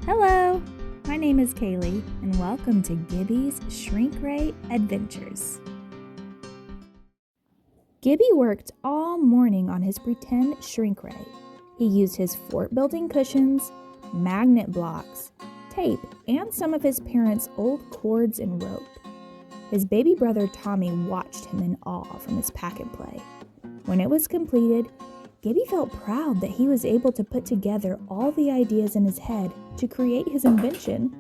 Hello, my name is Kaylee, and welcome to Gibby's Shrink Ray Adventures. Gibby worked all morning on his pretend shrink ray. He used his fort-building cushions, magnet blocks, tape, and some of his parents' old cords and rope. His baby brother Tommy watched him in awe from his pack-and-play. When it was completed, Gibby felt proud that he was able to put together all the ideas in his head to create his invention.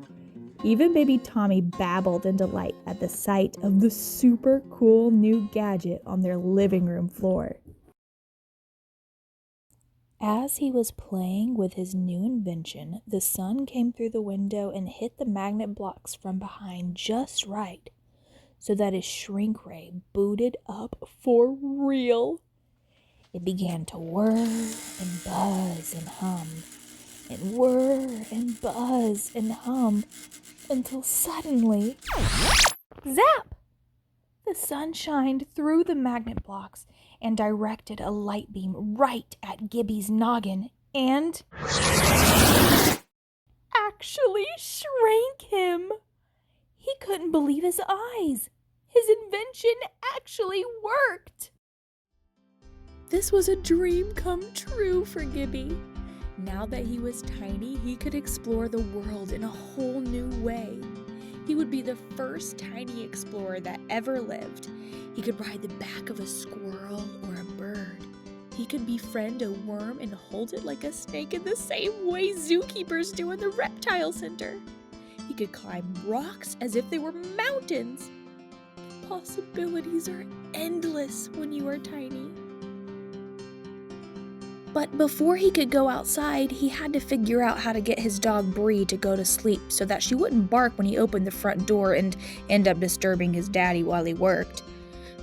Even baby Tommy babbled in delight at the sight of the super cool new gadget on their living room floor. As he was playing with his new invention, the sun came through the window and hit the magnet blocks from behind just right, so that his shrink ray booted up for real. It began to whir and buzz and hum, and whir and buzz and hum, until suddenly, zap! The sun shined through the magnet blocks and directed a light beam right at Gibby's noggin and actually shrank him. He couldn't believe his eyes. His invention actually worked. This was a dream come true for Gibby. Now that he was tiny, he could explore the world in a whole new way. He would be the first tiny explorer that ever lived. He could ride the back of a squirrel or a bird. He could befriend a worm and hold it like a snake in the same way zookeepers do in the reptile center. He could climb rocks as if they were mountains. Possibilities are endless when you are tiny. But before he could go outside, he had to figure out how to get his dog Bree to go to sleep so that she wouldn't bark when he opened the front door and end up disturbing his daddy while he worked.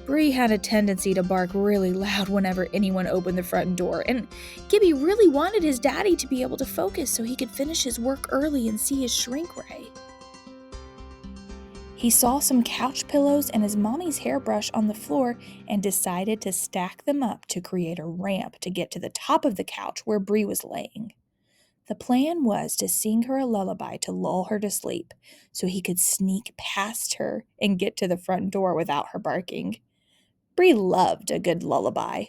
Bree had a tendency to bark really loud whenever anyone opened the front door, and Gibby really wanted his daddy to be able to focus so he could finish his work early and see his shrink ray. He saw some couch pillows and his mommy's hairbrush on the floor and decided to stack them up to create a ramp to get to the top of the couch where Bree was laying. The plan was to sing her a lullaby to lull her to sleep so he could sneak past her and get to the front door without her barking. Bree loved a good lullaby.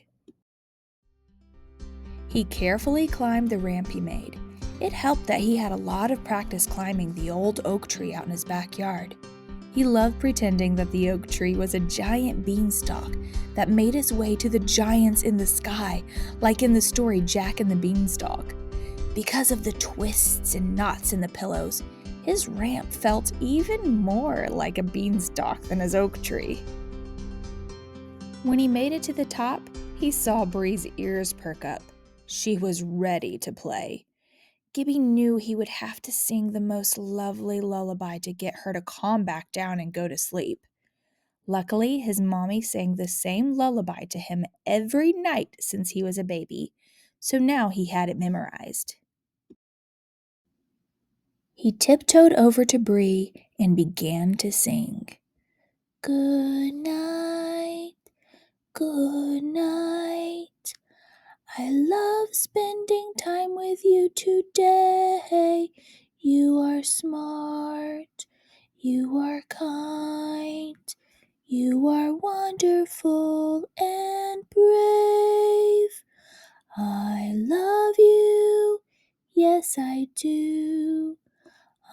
He carefully climbed the ramp he made. It helped that he had a lot of practice climbing the old oak tree out in his backyard. He loved pretending that the oak tree was a giant beanstalk that made its way to the giants in the sky, like in the story Jack and the Beanstalk. Because of the twists and knots in the pillows, his ramp felt even more like a beanstalk than his oak tree. When he made it to the top, he saw Bree's ears perk up. She was ready to play. Gibby knew he would have to sing the most lovely lullaby to get her to calm back down and go to sleep. Luckily, his mommy sang the same lullaby to him every night since he was a baby, so now he had it memorized. He tiptoed over to Bree and began to sing. Good night, good night. I love spending time with you today. You are smart, you are kind, you are wonderful and brave. I love you, yes I do.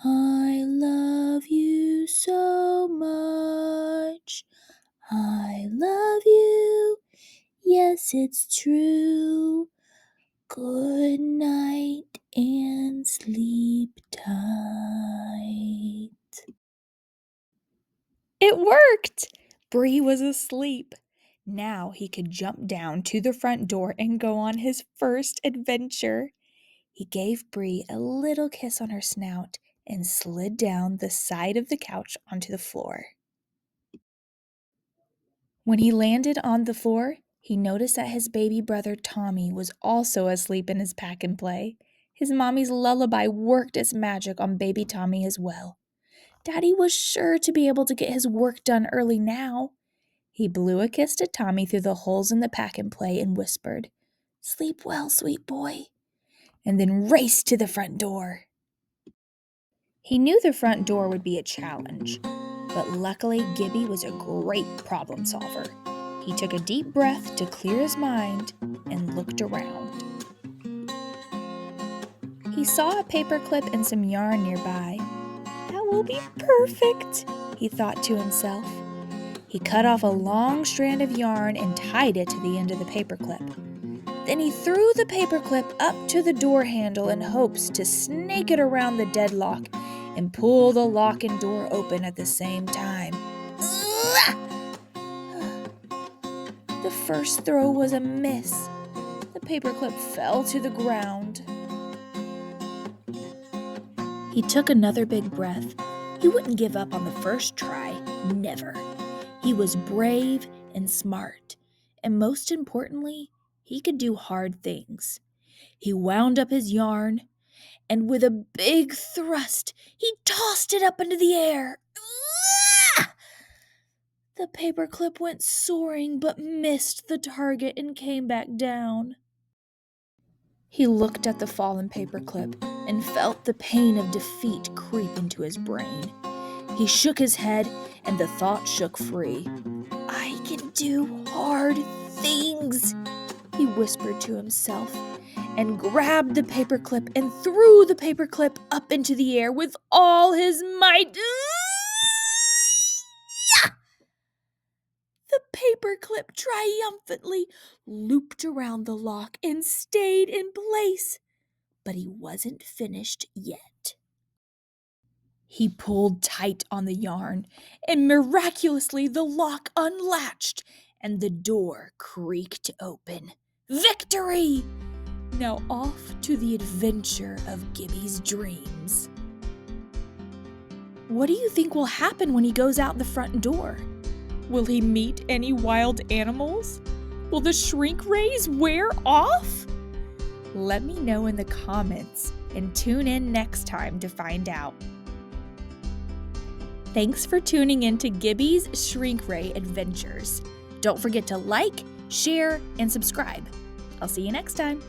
I love you so much. I love you, yes it's true. Good night and sleep tight. It worked! Bree was asleep. Now he could jump down to the front door and go on his first adventure. He gave Bree a little kiss on her snout and slid down the side of the couch onto the floor. When he landed on the floor, he noticed that his baby brother Tommy was also asleep in his pack and play. His mommy's lullaby worked its magic on baby Tommy as well. Daddy was sure to be able to get his work done early now. He blew a kiss to Tommy through the holes in the pack and play and whispered, "Sleep well, sweet boy," and then raced to the front door. He knew the front door would be a challenge, but luckily Gibby was a great problem solver. He took a deep breath to clear his mind and looked around. He saw a paperclip and some yarn nearby. "That will be perfect," he thought to himself. He cut off a long strand of yarn and tied it to the end of the paperclip. Then he threw the paperclip up to the door handle in hopes to snake it around the deadlock and pull the lock and door open at the same time. The first throw was a miss. The paperclip fell to the ground. He took another big breath. He wouldn't give up on the first try, never. He was brave and smart, and most importantly, he could do hard things. He wound up his yarn, and with a big thrust, he tossed it up into the air. The paperclip went soaring but missed the target and came back down. He looked at the fallen paperclip and felt the pain of defeat creep into his brain. He shook his head and the thought shook free. "I can do hard things," he whispered to himself, and grabbed the paperclip and threw the paperclip up into the air with all his might. The paperclip triumphantly looped around the lock and stayed in place, but he wasn't finished yet. He pulled tight on the yarn, and miraculously the lock unlatched and the door creaked open. Victory! Now off to the adventure of Gibby's dreams. What do you think will happen when he goes out the front door? Will he meet any wild animals? Will the shrink rays wear off? Let me know in the comments and tune in next time to find out. Thanks for tuning in to Gibby's Shrink Ray Adventures. Don't forget to like, share, and subscribe. I'll see you next time.